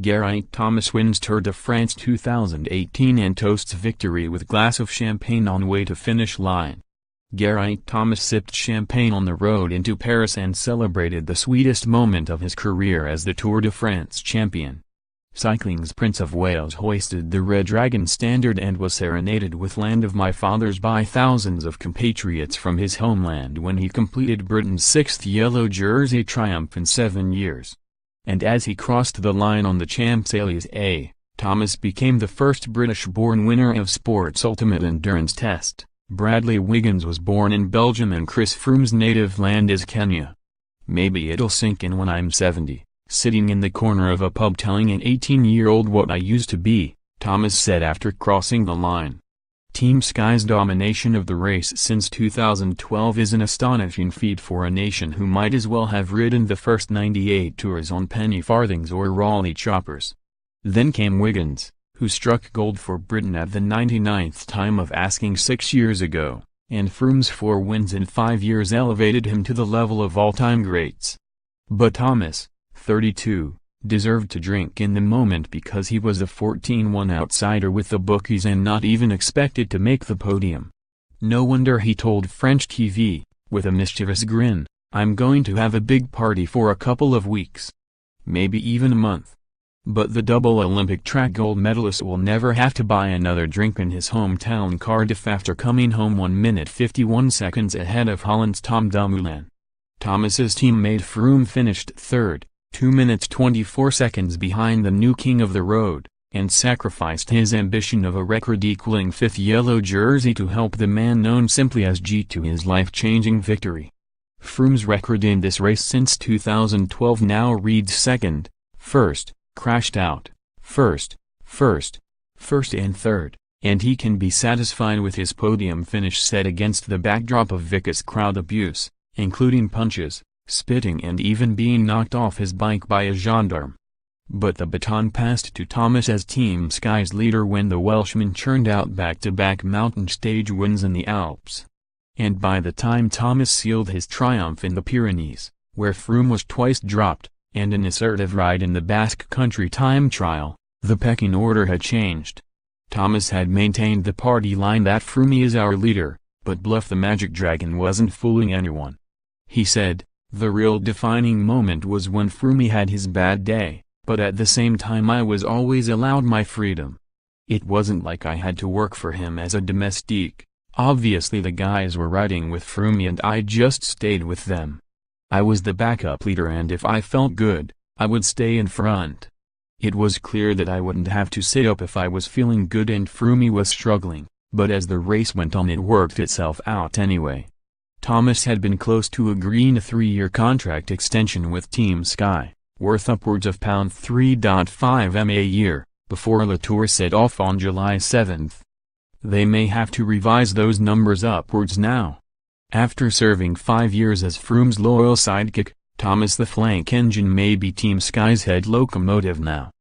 Geraint Thomas wins Tour de France 2018 and toasts victory with glass of champagne on way to finish line. Geraint Thomas sipped champagne on the road into Paris and celebrated the sweetest moment of his career as the Tour de France champion. Cycling's Prince of Wales hoisted the Red Dragon standard and was serenaded with Land of My Fathers by thousands of compatriots from his homeland when he completed Britain's sixth yellow jersey triumph in 7 years. And as he crossed the line on the Champs-Élysées, Thomas became the first British-born winner of sport's ultimate endurance test. Bradley Wiggins was born in Belgium and Chris Froome's native land is Kenya. Maybe it'll sink in when I'm 70, sitting in the corner of a pub telling an 18-year-old what I used to be, Thomas said after crossing the line. Team Sky's domination of the race since 2012 is an astonishing feat for a nation who might as well have ridden the first 98 tours on penny farthings or Raleigh choppers. Then came Wiggins, who struck gold for Britain at the 99th time of asking 6 years ago, and Froome's 4 wins in 5 years elevated him to the level of all-time greats. But Thomas, 32, deserved to drink in the moment because he was a 14-1 outsider with the bookies and not even expected to make the podium. No wonder he told French TV, with a mischievous grin, "I'm going to have a big party for a couple of weeks. Maybe even a month." But the double Olympic track gold medalist will never have to buy another drink in his hometown Cardiff after coming home 1 minute 51 seconds ahead of Holland's Tom Dumoulin. Thomas's teammate Froome finished third, 2 minutes 24 seconds behind the new king of the road, and sacrificed his ambition of a record-equaling 5th yellow jersey to help the man known simply as G to his life-changing victory. Froome's record in this race since 2012 now reads second, first, crashed out, first, and third, and he can be satisfied with his podium finish set against the backdrop of vicious crowd abuse, including punches, spitting and even being knocked off his bike by a gendarme. But the baton passed to Thomas as Team Sky's leader when the Welshman churned out back-to-back mountain stage wins in the Alps. And by the time Thomas sealed his triumph in the Pyrenees, where Froome was twice dropped, and an assertive ride in the Basque Country time trial, the pecking order had changed. Thomas had maintained the party line that Froome is our leader, but Bluff the Magic Dragon wasn't fooling anyone. He said, "The real defining moment was when Froome had his bad day, but at the same time I was always allowed my freedom. It wasn't like I had to work for him as a domestique. Obviously the guys were riding with Froome and I just stayed with them. I was the backup leader and if I felt good, I would stay in front. It was clear that I wouldn't have to sit up if I was feeling good and Froome was struggling, but as the race went on it worked itself out anyway." Thomas had been close to agreeing a 3-year contract extension with Team Sky, worth upwards of £3.5 million a year, before Le Tour set off on July 7. They may have to revise those numbers upwards now. After serving 5 years as Froome's loyal sidekick, Thomas the flank engine may be Team Sky's head locomotive now.